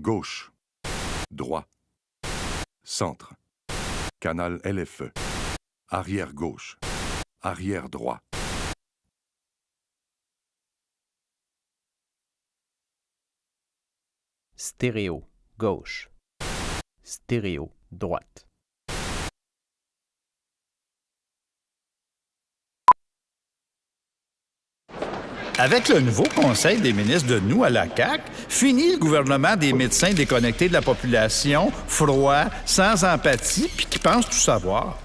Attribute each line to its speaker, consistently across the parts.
Speaker 1: Gauche. Droit. Centre. Canal LFE. Arrière gauche. Arrière droit.
Speaker 2: Stéréo, gauche. Stéréo, droite.
Speaker 3: Avec le nouveau Conseil des ministres de nous à la CAQ, fini le gouvernement des médecins déconnectés de la population, froid, sans empathie, puis qui pensent tout savoir.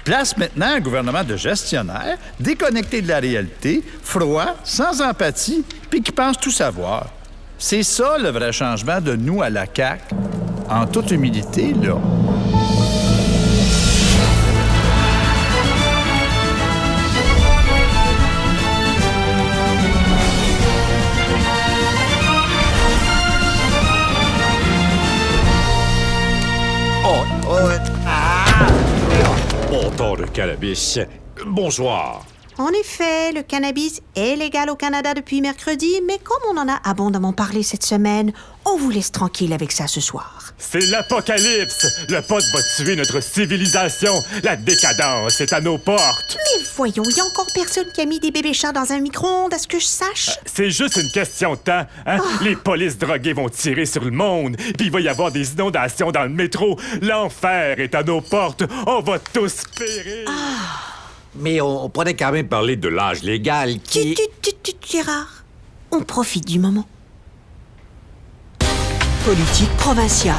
Speaker 3: Place maintenant un gouvernement de gestionnaires, déconnectés de la réalité, froid, sans empathie, puis qui pensent tout savoir. C'est ça le vrai changement de nous à la CAQ. En toute humilité, là.
Speaker 4: Bon de cannabis. Bonsoir.
Speaker 5: En effet, le cannabis est légal au Canada depuis mercredi, mais comme on en a abondamment parlé cette semaine, on vous laisse tranquille avec ça ce soir.
Speaker 6: C'est l'apocalypse! Le pot va tuer notre civilisation! La décadence est à nos portes!
Speaker 5: Mais voyons, il y a encore personne qui a mis des bébés chats dans un micro-ondes, à ce que je sache.
Speaker 6: C'est juste une question de temps, hein? Les polices droguées vont tirer sur le monde, puis il va y avoir des inondations dans le métro. L'enfer est à nos portes! On va tous périr!
Speaker 4: Mais on pourrait quand même parler de l'âge légal qui...
Speaker 5: Gérard, on profite du moment. Politique provinciale.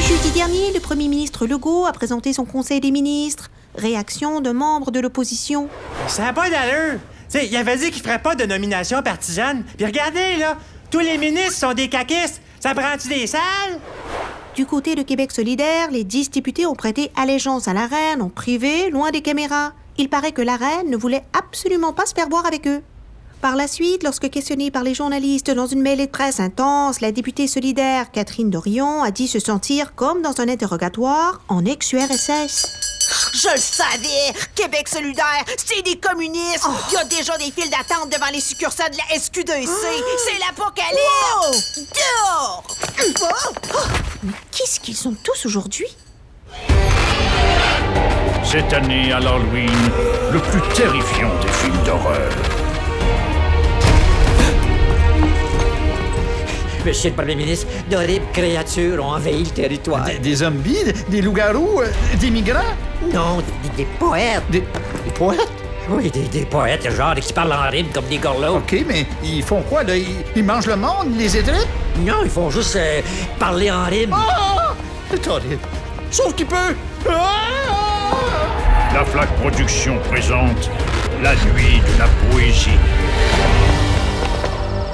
Speaker 5: Jeudi dernier, le premier ministre Legault a présenté son conseil des ministres. Réaction de membres de l'opposition.
Speaker 7: Ça n'a pas d'allure. T'sais, il avait dit qu'il ferait pas de nomination partisane. Puis regardez, là, tous les ministres sont des caquistes. Ça prend-tu des salles?
Speaker 5: Du côté de Québec solidaire, les 10 députés ont prêté allégeance à la reine en privé, loin des caméras. Il paraît que la reine ne voulait absolument pas se faire voir avec eux. Par la suite, lorsque questionnée par les journalistes dans une mêlée de presse intense, la députée solidaire Catherine Dorion a dit se sentir comme dans un interrogatoire en ex-URSS.
Speaker 8: Je le savais! Québec solidaire, c'est des communistes! Il y a déjà des files d'attente devant les succursales de la SQDC! C'est l'apocalypse! Dehors!
Speaker 5: Mais qu'est-ce qu'ils sont tous aujourd'hui?
Speaker 3: Cette année, à l'Halloween, le plus terrifiant des films d'horreur.
Speaker 9: Monsieur le Premier ministre, d'horribles créatures ont envahi le territoire.
Speaker 3: Des zombies, des loups-garous, des migrants?
Speaker 9: Non, des poètes.
Speaker 3: Des poètes?
Speaker 9: Oui, des poètes, genre qui parlent en rime comme des gorlots.
Speaker 3: OK, mais ils font quoi, là? Ils mangent le monde, les étripes?
Speaker 9: Non, ils font juste parler en rime.
Speaker 3: Ah! C'est horrible. Sauf qu'il peut!
Speaker 10: La Flaque Production présente La Nuit de la Poésie.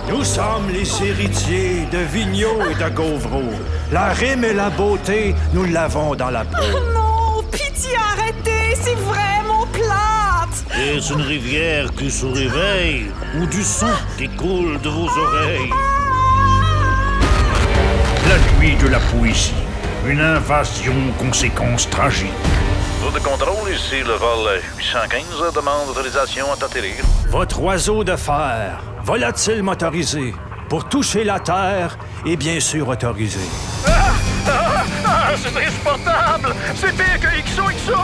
Speaker 11: Nous sommes les héritiers de Vigneault et de Gauvreau. La rime et la beauté, nous l'avons dans la peau.
Speaker 8: Oh non! Pitié, arrêtez! C'est vraiment plate!
Speaker 10: Est-ce une rivière qui se réveille ou du son qui coule de vos oreilles? La Nuit de la Poésie. Une invasion aux conséquences tragiques.
Speaker 12: Tour de contrôle, ici le vol 815 demande autorisation à atterrir.
Speaker 11: Votre oiseau de fer, volatile motorisé, pour toucher la terre est bien sûr autorisé.
Speaker 12: C'est insupportable! C'est pire que XOXO!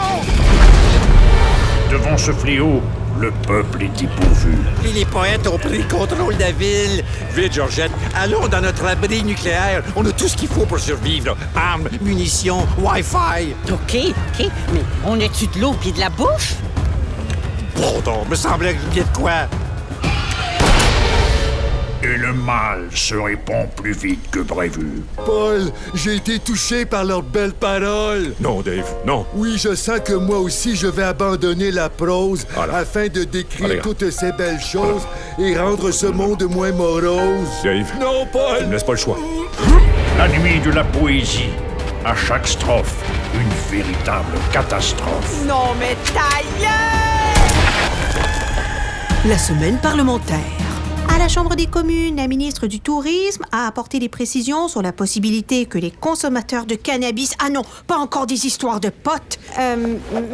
Speaker 10: Devant ce fléau, le peuple est dépourvu.
Speaker 9: Et les poètes ont pris le contrôle de la ville. Vite, Georgette, allons dans notre abri nucléaire. On a tout ce qu'il faut pour survivre. Armes, munitions, Wi-Fi.
Speaker 8: OK, mais on a-tu de l'eau pis de la bouffe?
Speaker 9: Pardon, me semblait qu'il y a de quoi.
Speaker 10: Et le mal se répand plus vite que prévu.
Speaker 13: Paul, j'ai été touché par leurs belles paroles.
Speaker 4: Non, Dave, non.
Speaker 13: Oui, je sens que moi aussi, je vais abandonner la prose afin de décrire toutes ces belles choses et rendre ce monde moins morose.
Speaker 4: Dave.
Speaker 13: Non, Paul.
Speaker 4: Tu me laisses pas le choix.
Speaker 10: La Nuit de la Poésie. À chaque strophe, une véritable catastrophe.
Speaker 8: Non, mais ta gueule!
Speaker 5: La semaine parlementaire. À la Chambre des communes, la ministre du Tourisme a apporté des précisions sur la possibilité que les consommateurs de cannabis... Ah non, pas encore des histoires de potes.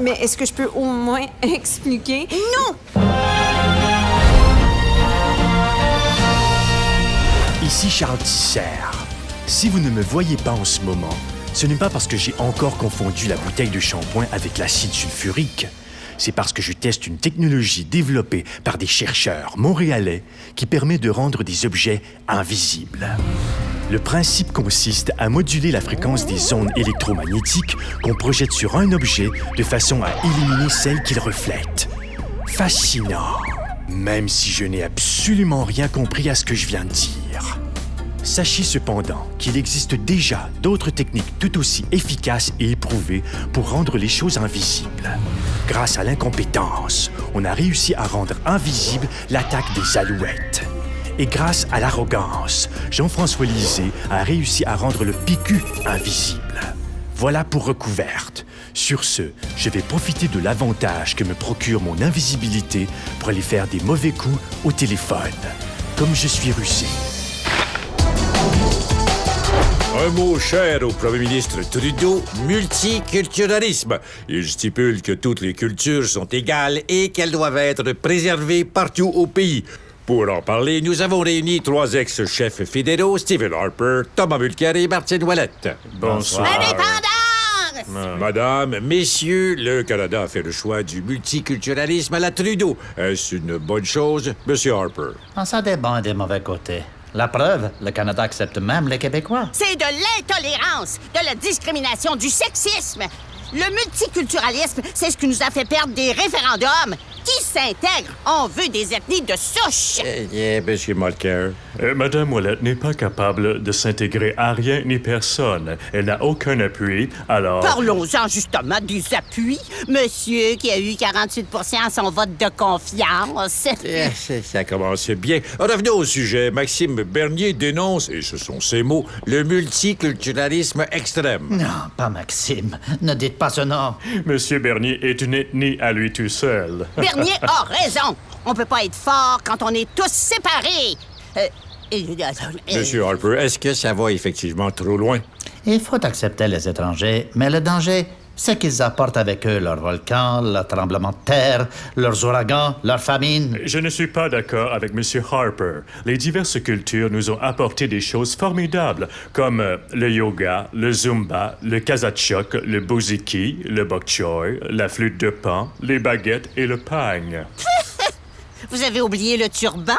Speaker 14: Mais est-ce que je peux au moins expliquer?
Speaker 5: Non!
Speaker 3: Ici Charles Tissère.
Speaker 15: Si vous ne me voyez pas en ce moment, ce n'est pas parce que j'ai encore confondu la bouteille de shampoing avec l'acide sulfurique. C'est parce que je teste une technologie développée par des chercheurs montréalais qui permet de rendre des objets invisibles. Le principe consiste à moduler la fréquence des ondes électromagnétiques qu'on projette sur un objet de façon à éliminer celles qu'il reflète. Fascinant, même si je n'ai absolument rien compris à ce que je viens de dire. Sachez cependant qu'il existe déjà d'autres techniques tout aussi efficaces et éprouvées pour rendre les choses invisibles. Grâce à l'incompétence, on a réussi à rendre invisible l'attaque des alouettes. Et grâce à l'arrogance, Jean-François Lisée a réussi à rendre le PQ invisible. Voilà pour recouverte. Sur ce, je vais profiter de l'avantage que me procure mon invisibilité pour aller faire des mauvais coups au téléphone. Comme je suis rusé.
Speaker 9: Un mot cher au premier ministre Trudeau, multiculturalisme. Il stipule que toutes les cultures sont égales et qu'elles doivent être préservées partout au pays. Pour en parler, nous avons réuni 3 ex-chefs fédéraux, Stephen Harper, Thomas Mulcair et Martine Ouellette.
Speaker 6: Bonsoir.
Speaker 9: Madame, messieurs, le Canada a fait le choix du multiculturalisme à la Trudeau. Est-ce une bonne chose, Monsieur Harper?
Speaker 16: Ça dépend des mauvais côtés. La preuve, le Canada accepte même les Québécois.
Speaker 8: C'est de l'intolérance, de la discrimination, du sexisme. Le multiculturalisme, c'est ce qui nous a fait perdre des référendums. Qui s'intègre? On veut des ethnies de souche.
Speaker 9: Monsieur Mulcair.
Speaker 6: Madame Ouellette n'est pas capable de s'intégrer à rien ni personne. Elle n'a aucun appui, alors...
Speaker 8: Parlons-en justement des appuis. Monsieur qui a eu 48 % à son vote de confiance.
Speaker 9: Ça commence bien. Revenons au sujet. Maxime Bernier dénonce, et ce sont ses mots, le multiculturalisme extrême.
Speaker 16: Non, pas Maxime. Ne dites pas ce nom.
Speaker 6: Monsieur Bernier est une ethnie à lui tout seul.
Speaker 8: Bernier a raison. On peut pas être fort quand on est tous séparés.
Speaker 9: Monsieur Harper, est-ce que ça va effectivement trop loin?
Speaker 16: Il faut accepter les étrangers, mais le danger, c'est qu'ils apportent avec eux leurs volcans, leurs tremblements de terre, leurs ouragans, leurs famines.
Speaker 6: Je ne suis pas d'accord avec M. Harper. Les diverses cultures nous ont apporté des choses formidables, comme le yoga, le zumba, le kazachok, le bouziki, le bok choy, la flûte de pan, les baguettes et le pagne.
Speaker 8: Vous avez oublié le turban?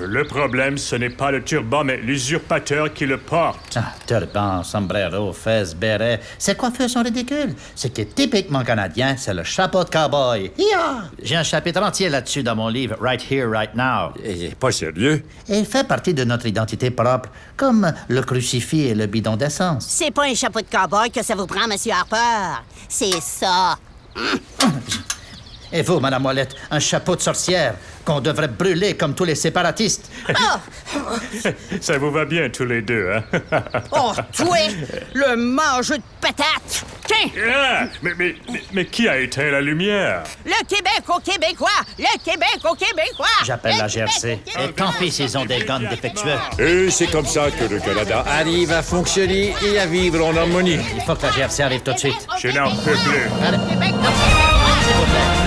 Speaker 6: Le problème, ce n'est pas le turban, mais l'usurpateur qui le porte.
Speaker 16: Turban, sombrero, fez, béret, ces coiffures sont ridicules. Ce qui est typiquement canadien, c'est le chapeau de cowboy. J'ai un chapitre entier là-dessus dans mon livre Right Here, Right Now.
Speaker 9: Pas sérieux?
Speaker 16: Et il fait partie de notre identité propre, comme le crucifix et le bidon d'essence.
Speaker 8: C'est pas un chapeau de cowboy que ça vous prend, Monsieur Harper. C'est ça.
Speaker 16: Et vous, Madame Ouellette, un chapeau de sorcière qu'on devrait brûler comme tous les séparatistes.
Speaker 6: Ça vous va bien tous les deux, hein?
Speaker 8: Oh, toi, le mangeur de patates! Tiens!
Speaker 6: Mais qui a éteint la lumière?
Speaker 8: Le Québec aux Québécois! Le Québec aux Québécois!
Speaker 16: J'appelle la GRC. Et tant pis s'ils ont des guns défectueux.
Speaker 9: Et c'est comme ça que le Canada arrive à fonctionner et à vivre en harmonie.
Speaker 16: Il faut que la GRC arrive tout de suite.
Speaker 6: Je n'en peux plus.
Speaker 16: Allez. S'il vous plaît.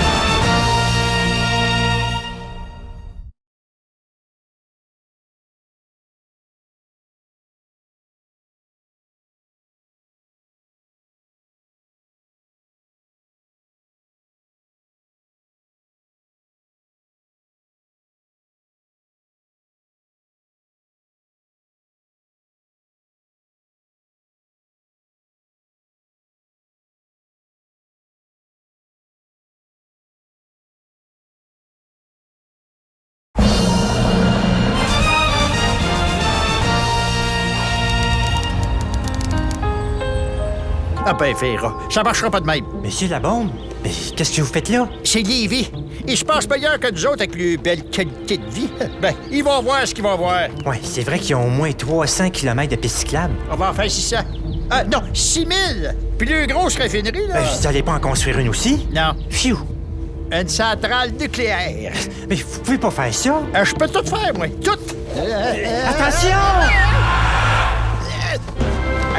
Speaker 16: Ah ben, Vera, ça marchera pas de même.
Speaker 7: Monsieur Labombe, mais qu'est-ce que vous faites là?
Speaker 16: C'est Lévis. Et je pense meilleur que nous autres avec les belles qualités de vie. Ben, ils vont voir ce qu'ils vont voir.
Speaker 7: Ouais, c'est vrai qu'ils ont au moins 300 km de pistes cyclables.
Speaker 16: On va en faire 600. Ah, non, 6000! Plus grosse raffinerie, là.
Speaker 7: Ben, vous allez pas en construire une aussi?
Speaker 16: Non.
Speaker 7: Pfiou!
Speaker 16: Une centrale nucléaire.
Speaker 7: Mais vous pouvez pas faire ça?
Speaker 16: Je peux tout faire, moi. Tout!
Speaker 7: Attention!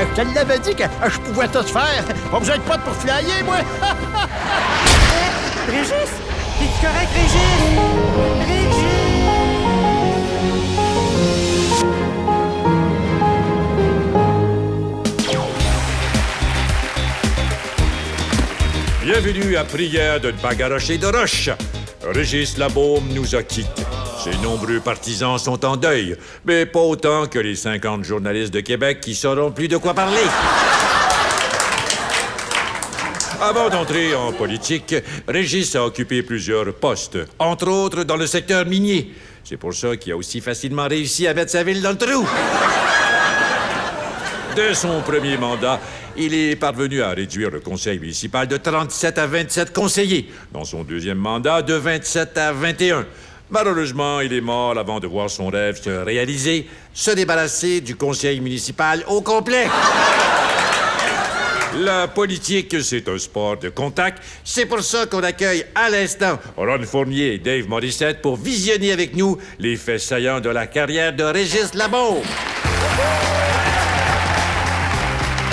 Speaker 16: Je te l'avais dit que je pouvais tout faire. Pas besoin de potes pour flyer, moi.
Speaker 7: Régis! T'es-tu correct, Régis? Régis!
Speaker 9: tenu à prière de ne pas garocher de roche. Régis Labaume nous a quittés. Ses nombreux partisans sont en deuil, mais pas autant que les 50 journalistes de Québec qui sauront plus de quoi parler. Avant d'entrer en politique, Régis a occupé plusieurs postes, entre autres dans le secteur minier. C'est pour ça qu'il a aussi facilement réussi à mettre sa ville dans le trou. Dès son premier mandat, il est parvenu à réduire le conseil municipal de 37 à 27 conseillers. Dans son deuxième mandat, de 27 à 21. Malheureusement, il est mort avant de voir son rêve se réaliser, se débarrasser du conseil municipal au complet. La politique, c'est un sport de contact. C'est pour ça qu'on accueille à l'instant Ron Fournier et Dave Morissette pour visionner avec nous les faits saillants de la carrière de Régis Labaume.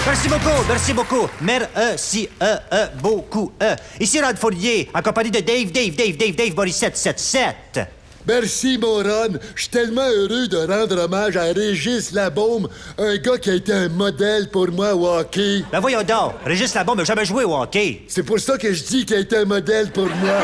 Speaker 7: Merci beaucoup. Merci beaucoup. Ici Ron Fournier, en compagnie de Dave Morissette 77.
Speaker 13: Merci, mon Ron. Je suis tellement heureux de rendre hommage à Régis Labaume, un gars qui a été un modèle pour moi au hockey.
Speaker 7: Ben voyons donc, Régis Labaume n'a jamais joué au hockey.
Speaker 13: C'est pour ça que je dis qu'il a été un modèle pour moi.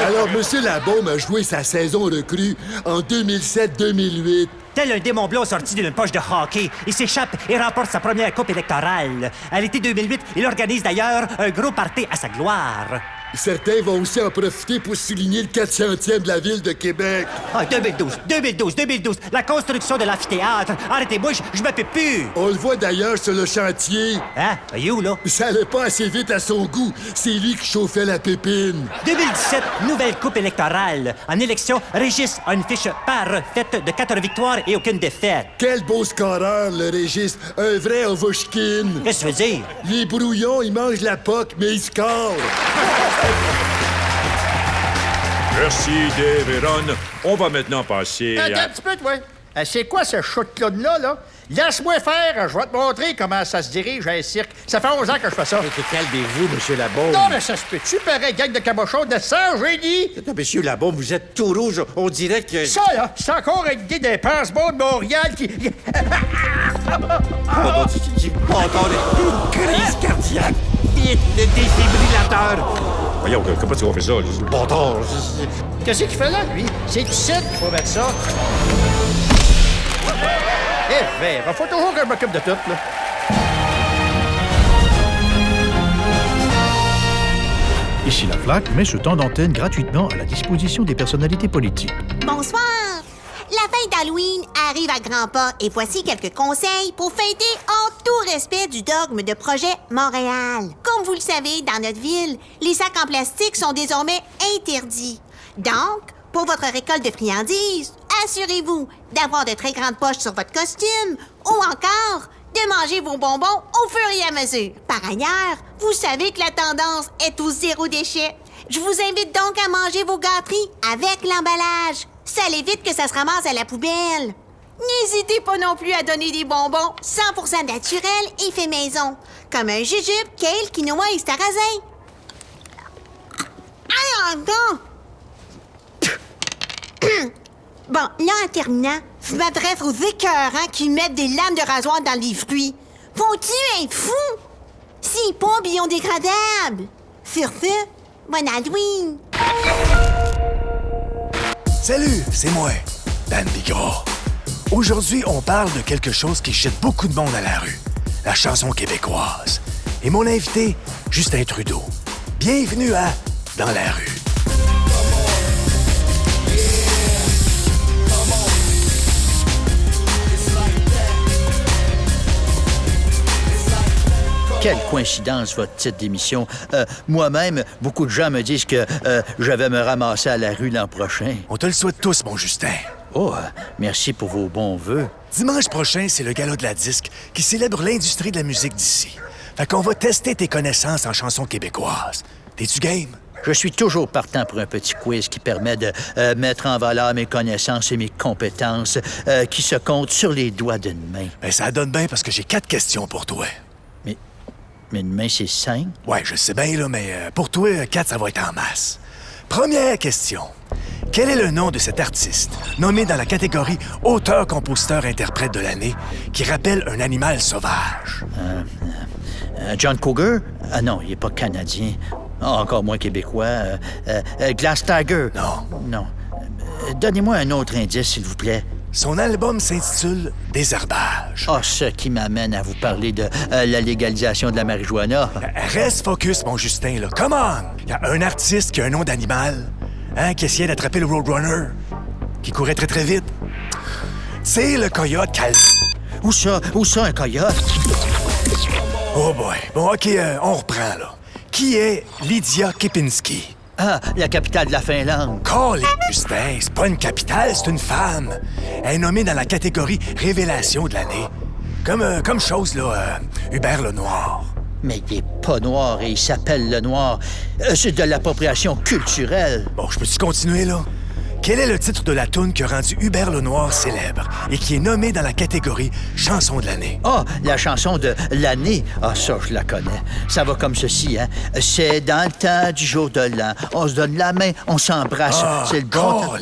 Speaker 13: Alors, M. Labaume a joué sa saison recrue en 2007-2008.
Speaker 7: Tel un démon blond sorti d'une poche de hockey, il s'échappe et remporte sa première coupe électorale. À l'été 2008, il organise d'ailleurs un gros party à sa gloire.
Speaker 13: Certains vont aussi en profiter pour souligner le 400e de la ville de Québec.
Speaker 7: Ah, 2012, la construction de l'amphithéâtre. Arrêtez-moi, je me peux plus.
Speaker 13: On le voit d'ailleurs sur le chantier.
Speaker 7: Hein? Il est où, là?
Speaker 13: Ça allait pas assez vite à son goût. C'est lui qui chauffait la pépine.
Speaker 7: 2017, nouvelle coupe électorale. En élection, Régis a une fiche parfaite de 4 victoires et aucune défaite.
Speaker 13: Quel beau scoreur, le Régis. Un vrai Ovechkin.
Speaker 7: Qu'est-ce que tu veux dire?
Speaker 13: Les brouillons, ils mangent la poque, mais ils scorent.
Speaker 9: Merci, Dave et Ron. On va maintenant passer
Speaker 3: Attends
Speaker 9: à...
Speaker 3: un petit peu, toi. C'est quoi ce show-clown-là, là? Laisse-moi faire, je vais te montrer comment ça se dirige un cirque. Ça fait 11 ans que je fais ça.
Speaker 4: Calmez-vous, M. Labaume.
Speaker 3: Non, mais ça se peut-tu, pareil, gang de cabochons de sang, génie?
Speaker 4: Non, M. Labaume, vous êtes tout rouge. On dirait que...
Speaker 3: Ça, là, c'est encore une idée des pansements de Montréal qui...
Speaker 4: J'ai pas encore une crise cardiaque. Vite, le défibrillateur.
Speaker 9: Voyons, comment tu vas faire ça?
Speaker 4: Bâtard.
Speaker 3: Qu'est-ce qu'il fait là, lui? C'est ici qu'il faut mettre ça. Il faut toujours que je m'occupe de tout, là.
Speaker 15: Ici La Flaque met ce temps d'antenne gratuitement à la disposition des personnalités politiques.
Speaker 5: Bonsoir! La fête d'Halloween arrive à grands pas et voici quelques conseils pour fêter en tout respect du dogme de Projet Montréal. Comme vous le savez, dans notre ville, les sacs en plastique sont désormais interdits. Donc, pour votre récolte de friandises, assurez-vous d'avoir de très grandes poches sur votre costume ou encore de manger vos bonbons au fur et à mesure. Par ailleurs, vous savez que la tendance est au zéro déchet. Je vous invite donc à manger vos gâteries avec l'emballage. Ça l'évite que ça se ramasse à la poubelle. N'hésitez pas non plus à donner des bonbons 100% naturels et faits maison, comme un jujube, kale, quinoa et sarrasin. Attends! Bon, là, en terminant, je m'adresse aux écœurants qui mettent des lames de rasoir dans les fruits. Faut-tu être fou? C'est pas biodégradable. Sur ce, bon Halloween!
Speaker 17: Salut, c'est moi, Dan Bigra. Aujourd'hui, on parle de quelque chose qui jette beaucoup de monde à la rue, la chanson québécoise. Et mon invité, Justin Trudeau. Bienvenue à Dans la rue.
Speaker 16: Quelle coïncidence, votre titre d'émission. Moi-même, beaucoup de gens me disent que je vais me ramasser à la rue l'an prochain.
Speaker 17: On te le souhaite tous, mon Justin.
Speaker 16: Oh, merci pour vos bons vœux.
Speaker 17: Dimanche prochain, c'est le Gala de la disque qui célèbre l'industrie de la musique d'ici. Fait qu'on va tester tes connaissances en chansons québécoises. T'es-tu game?
Speaker 16: Je suis toujours partant pour un petit quiz qui permet de mettre en valeur mes connaissances et mes compétences qui se comptent sur les doigts d'une main.
Speaker 17: Ben, ça donne bien parce que j'ai 4 questions pour toi.
Speaker 16: Mais une main, c'est 5?
Speaker 17: Ouais, je sais bien, là, mais pour toi, 4, ça va être en masse. Première question. Quel est le nom de cet artiste, nommé dans la catégorie auteur-compositeur-interprète de l'année, qui rappelle un animal sauvage?
Speaker 16: John Cougar? Ah non, il est pas canadien. Encore moins québécois. Glass Tiger. Non. Donnez-moi un autre indice, s'il vous plaît.
Speaker 17: Son album s'intitule Désherbage.
Speaker 16: Ah, ce qui m'amène à vous parler de la légalisation de la marijuana.
Speaker 17: Reste focus, mon Justin, là. Come on! Il y a un artiste qui a un nom d'animal, qui essayait d'attraper le Roadrunner, qui courait très, très vite. C'est le coyote Cal...
Speaker 16: Où ça, un coyote?
Speaker 17: Oh boy. Bon, OK, on reprend, là. Qui est Lydia Kepinski?
Speaker 16: Ah, la capitale de la Finlande.
Speaker 17: Colin, Justin, c'est pas une capitale, c'est une femme. Elle est nommée dans la catégorie Révélation de l'année. Comme chose, là, Hubert Lenoir.
Speaker 16: Mais il est pas noir et il s'appelle Lenoir. C'est de l'appropriation culturelle.
Speaker 17: Bon, je peux-tu continuer, là? Quel est le titre de la toune qui a rendu Hubert Lenoir célèbre et qui est nommé dans la catégorie Chanson de l'année?
Speaker 16: Ah, la chanson de l'année. Ah, ça, je la connais. Ça va comme ceci, hein. C'est dans le temps du jour de l'an. On se donne la main, on s'embrasse. C'est le bon temps.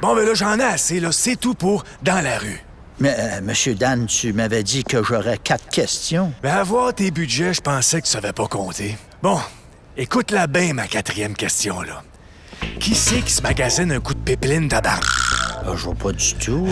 Speaker 17: Bon, ben là, j'en ai assez, là. C'est tout pour Dans la rue.
Speaker 16: Mais, Monsieur Dan, tu m'avais dit que j'aurais 4 questions.
Speaker 17: Ben, à voir tes budgets, je pensais que tu savais pas compter. Bon, écoute-la bien, ma 4e question, là. Qui c'est qui se magasine un coup de pipeline tabac?
Speaker 16: Ah, je vois pas du tout.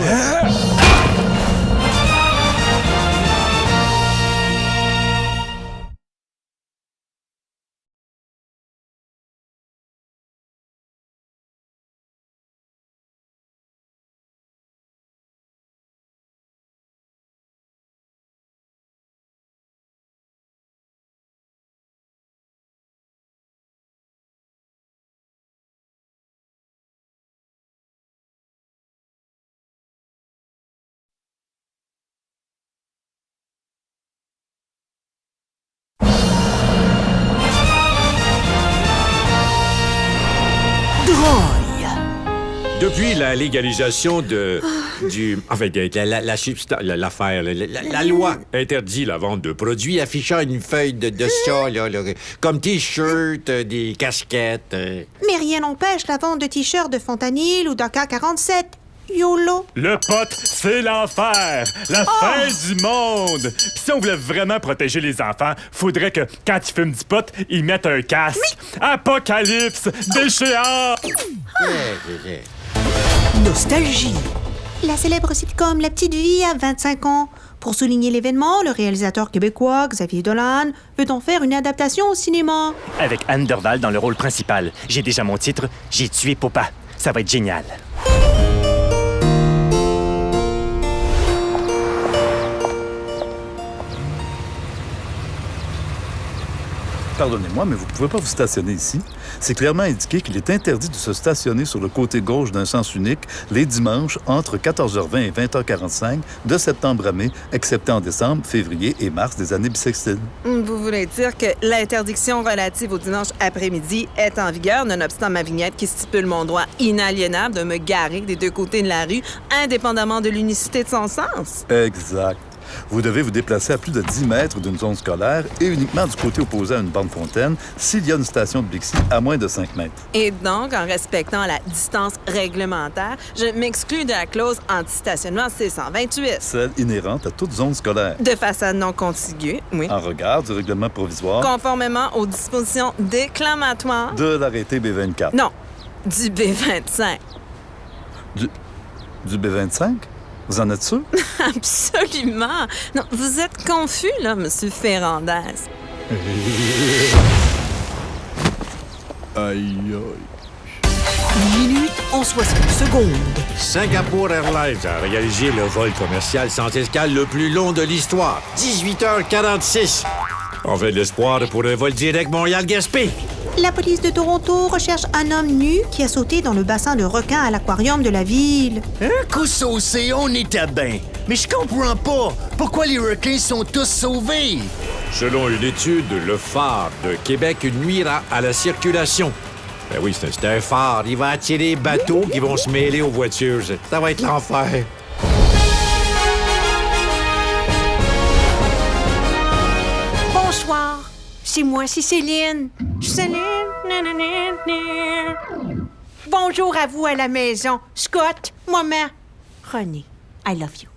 Speaker 9: Depuis la légalisation la loi interdit la vente de produits affichant une feuille de ça, là, comme T-shirts, des casquettes.
Speaker 5: Mais rien n'empêche la vente de t-shirts de Fontanil ou d'AK-47. YOLO.
Speaker 6: Le pot, c'est l'enfer! La fin du monde! Pis si on voulait vraiment protéger les enfants, faudrait que, quand ils fument du pot, ils mettent un casque. Apocalypse! Déchéant!
Speaker 5: Nostalgie. La célèbre sitcom La Petite Vie a 25 ans. Pour souligner l'événement, le réalisateur québécois Xavier Dolan veut en faire une adaptation au cinéma.
Speaker 15: Avec Anne Dorval dans le rôle principal. J'ai déjà mon titre, J'ai tué Popa. Ça va être génial.
Speaker 18: Pardonnez-moi, mais vous ne pouvez pas vous stationner ici. C'est clairement indiqué qu'il est interdit de se stationner sur le côté gauche d'un sens unique les dimanches entre 14h20 et 20h45 de septembre à mai, excepté en décembre, février et mars des années bissextiles.
Speaker 14: Vous voulez dire que l'interdiction relative au dimanche après-midi est en vigueur, nonobstant ma vignette qui stipule mon droit inaliénable de me garer des deux côtés de la rue, indépendamment de l'unicité de son sens?
Speaker 18: Exact. Vous devez vous déplacer à plus de 10 mètres d'une zone scolaire et uniquement du côté opposé à une borne fontaine s'il y a une station de Bixi à moins de 5 mètres.
Speaker 14: Et donc, en respectant la distance réglementaire, je m'exclus de la clause anti-stationnement C-128.
Speaker 18: Celle inhérente à toute zone scolaire.
Speaker 14: De façade non contiguë, oui.
Speaker 18: En regard du règlement provisoire.
Speaker 14: Conformément aux dispositions déclamatoires.
Speaker 18: De l'arrêté B24.
Speaker 14: Non, du B25.
Speaker 18: Du B25? Vous en êtes sûr?
Speaker 14: Absolument. Non, vous êtes confus, là, Monsieur Ferrandez.
Speaker 13: Aïe,
Speaker 8: Une minute en 60 secondes.
Speaker 9: Singapour Airlines a réalisé le vol commercial sans escale le plus long de l'histoire. 18h46. On fait de l'espoir pour un vol direct Montréal-Gaspé.
Speaker 5: La police de Toronto recherche un homme nu qui a sauté dans le bassin de requins à l'aquarium de la ville.
Speaker 19: Un coup saucé, on était bien. Mais je comprends pas. Pourquoi les requins sont tous sauvés?
Speaker 9: Selon une étude, le phare de Québec nuira à la circulation. Ben oui, c'est un phare. Il va attirer les bateaux qui vont se mêler aux voitures. Ça va être l'enfer.
Speaker 8: Bonsoir. C'est moi, c'est Céline. Céline. Bonjour à vous à la maison. Scott, maman, René, I love you.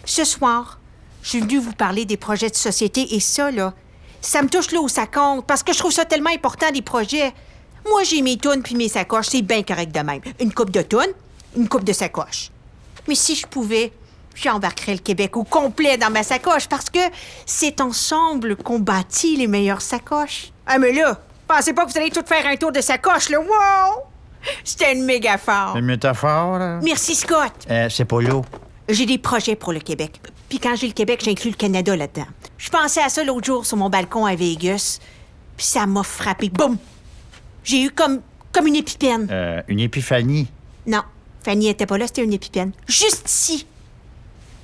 Speaker 8: Ce soir, je suis venue vous parler des projets de société et ça, là,
Speaker 5: Ça me touche là où ça compte, parce que je trouve ça tellement important, des projets. Moi, j'ai mes tounes puis mes sacoches, c'est bien correct de même. Une coupe de tounes, une coupe de sacoches. Mais si je pouvais, j'embarquerais le Québec au complet dans ma sacoche, parce que c'est ensemble qu'on bâtit les meilleures sacoches. Ah, mais là, pensez pas que vous allez tout faire un tour de sacoche, là. Wow! C'était une mégaphore.
Speaker 3: Une métaphore, là?
Speaker 5: Merci, Scott.
Speaker 3: C'est pas l'eau.
Speaker 5: J'ai des projets pour le Québec. Puis quand j'ai le Québec, j'inclus le Canada là-dedans. Je pensais à ça l'autre jour sur mon balcon à Vegas, puis ça m'a frappé. Boum! J'ai eu comme une épipène.
Speaker 3: Une épiphanie?
Speaker 5: Non, Fanny était pas là, c'était une épipène. Juste ici.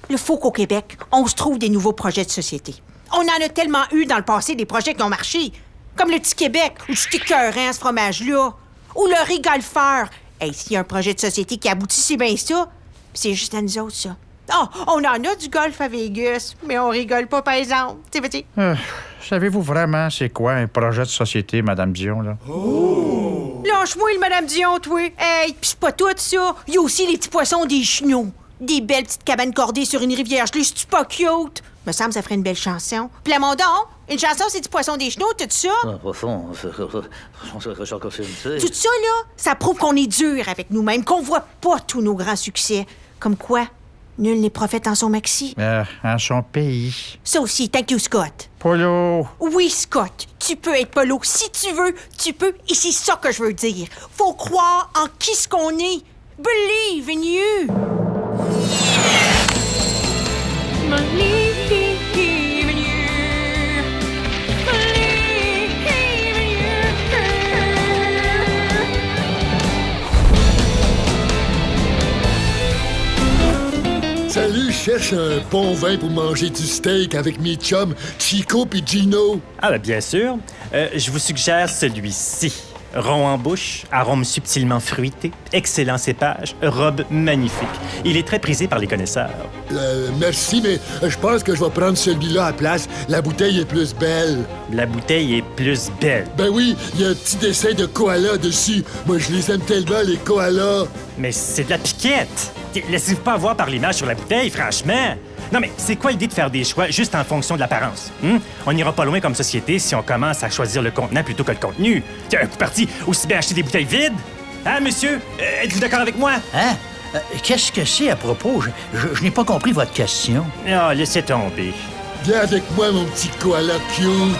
Speaker 5: Il faut qu'au Québec, on se trouve des nouveaux projets de société. On en a tellement eu dans le passé des projets qui ont marché. Comme le Petit Québec, ou c'est écœurant, ce fromage-là. Ou le Rigolfeur. Hey, s'il y a un projet de société qui aboutit, c'est bien ça. Puis c'est juste à nous autres, ça. Oh, on en a du golf à Vegas, mais on rigole pas, par exemple. C'est petit.
Speaker 3: Savez-vous vraiment c'est quoi un projet de société, Madame Dion, là?
Speaker 5: Oh! Lâche-moi le Madame Dion, toi. Hey, pis c'est pas tout, ça. Il y a aussi les petits poissons des chenaux. Des belles petites cabanes cordées sur une rivière gelée. C'est-tu pas cute? Me semble que ça ferait une belle chanson. Plamondon, une chanson, c'est du poisson des chenaux, tout ça?
Speaker 16: Tout
Speaker 5: ça, là, ça prouve qu'on est dur avec nous-mêmes, qu'on voit pas tous nos grands succès. Comme quoi, nul n'est prophète en son maxi.
Speaker 3: En son pays.
Speaker 5: Ça aussi, thank you, Scott.
Speaker 3: Polo.
Speaker 5: Oui, Scott, tu peux être polo. Si tu veux, tu peux. Et c'est ça que je veux dire. Faut croire en qui ce qu'on est. Believe in you.
Speaker 13: Salut, je cherche un bon vin pour manger du steak avec mes chums Chico et Gino.
Speaker 7: Ah, ben bien sûr. Je vous suggère celui-ci. Rond en bouche, arôme subtilement fruité, excellent cépage, robe magnifique. Il est très prisé par les connaisseurs.
Speaker 13: Merci, mais je pense que je vais prendre celui-là à la place. La bouteille est plus belle.
Speaker 7: La bouteille est plus belle?
Speaker 13: Ben oui, il y a un petit dessin de koala dessus. Moi, je les aime tellement, les koalas.
Speaker 7: Mais c'est de la piquette. Laissez-vous pas avoir par l'image sur la bouteille, franchement. Non, mais c'est quoi l'idée de faire des choix juste en fonction de l'apparence? On n'ira pas loin comme société si on commence à choisir le contenant plutôt que le contenu. Tiens, un coup parti, aussi bien acheter des bouteilles vides? Hein, monsieur? Êtes-vous d'accord avec moi?
Speaker 16: Hein? Qu'est-ce que c'est à propos? Je n'ai pas compris votre question.
Speaker 7: Ah, laissez tomber.
Speaker 13: Viens avec moi, mon petit koala cute.